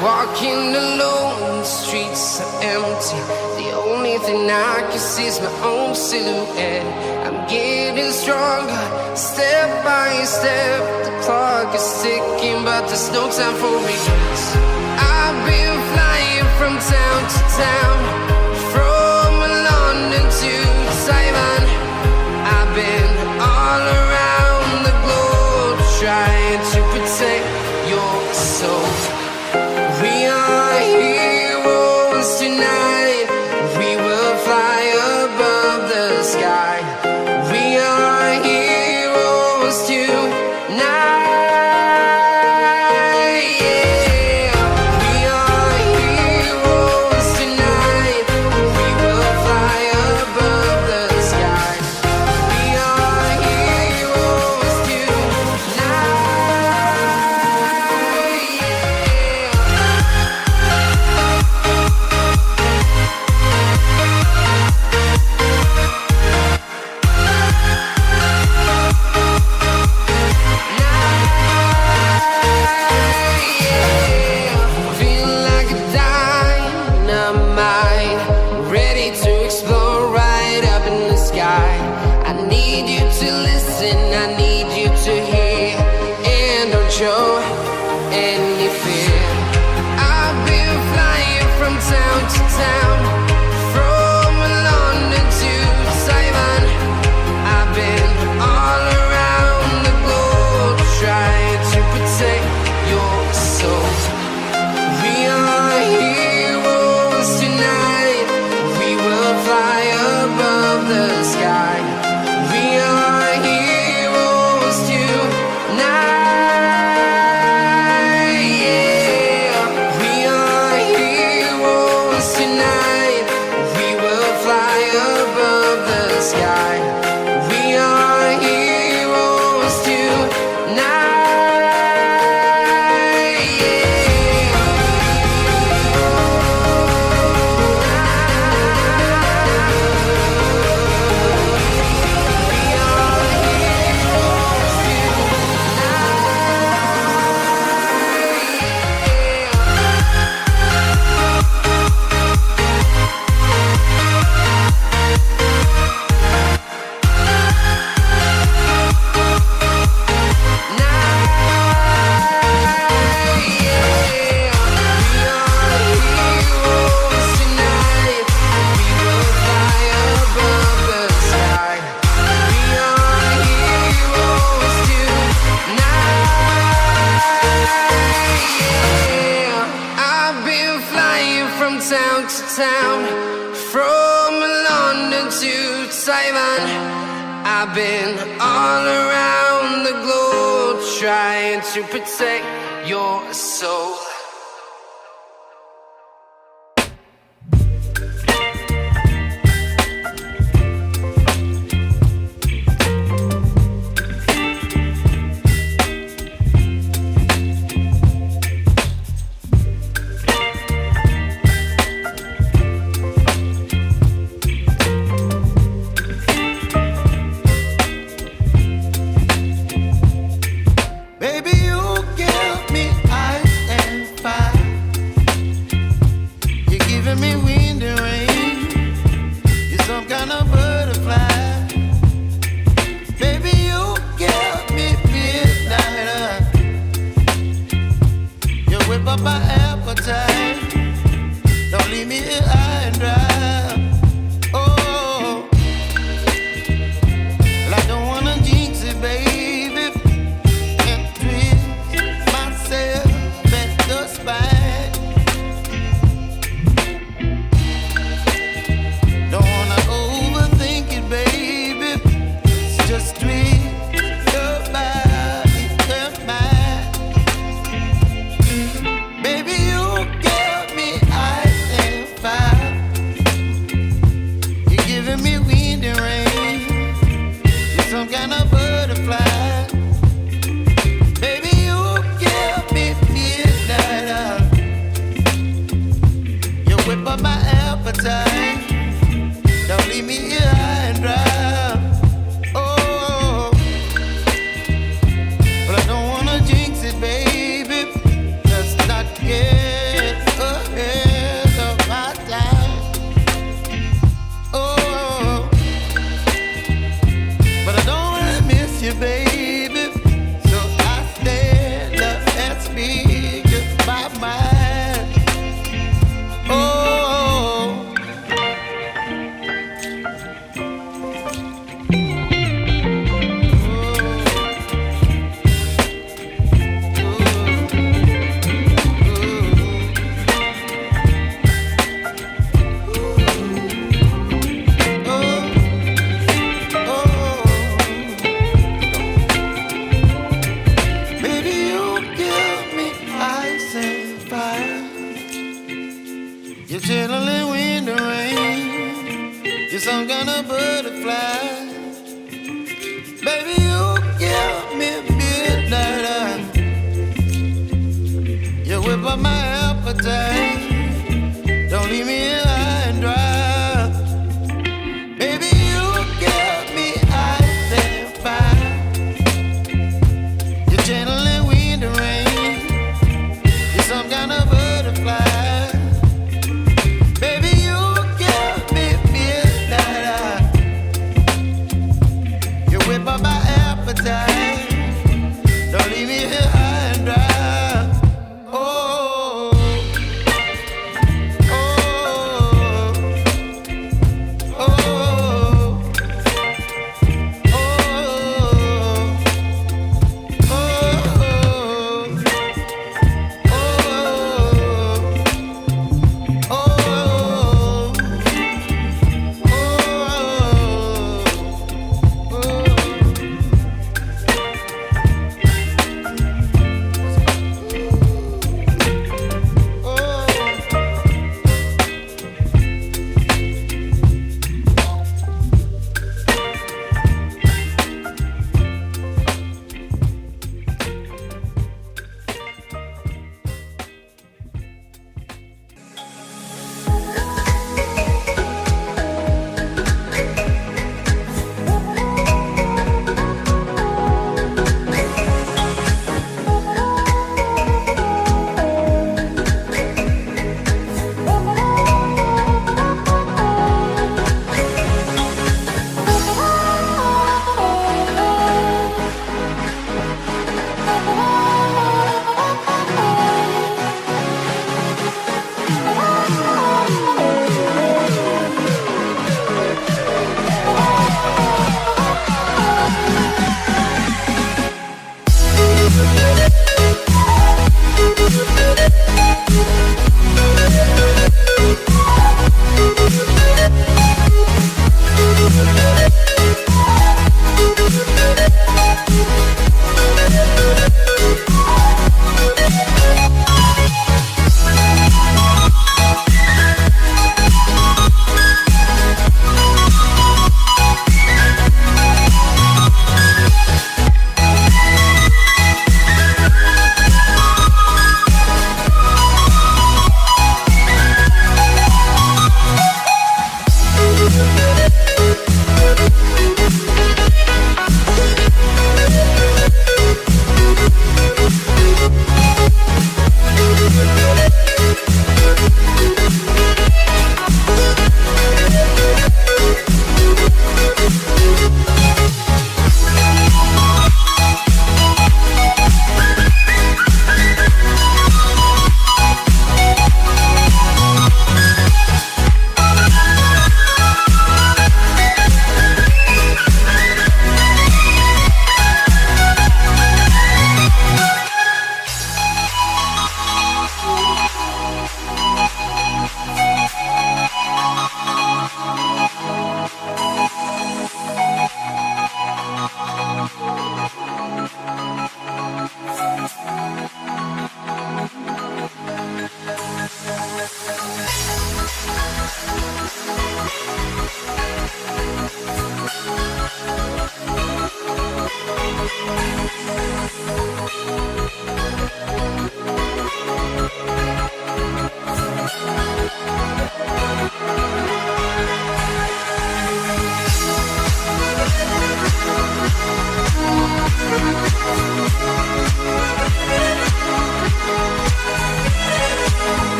Walking alone, the streets are empty. The only thing I can see is my own silhouette. I'm getting stronger, step by step. The clock is ticking, but there's no time for regrets. I've been flying from town to town, from London to Taiwan. I've been all around the globe, trying to protect your soul. We are heroes tonight. We will fly above the sky. We are heroes tonight. Yeah. We are heroes tonight. We will fly above the sky. We are heroes tonight. Show any fear. I've been flying from town to town, from London to Taiwan. I've been all around the globe, trying to protect your soul. We are heroes tonight. We will fly above the sky. We are heroes tonight. Town to town, from London to Taiwan. I've been all around the globe, trying to protect your soul. You're chilling in the rain. You're some kind of butterfly. Baby, you give me midnight. You whip up my appetite. Don't leave me here high and dry. Baby, you give me ice and fire. You're channeling wind and rain. You're some kind of butterfly. Baby, you give me midnight. You whip up my appetite. Don't leave me here high and dry.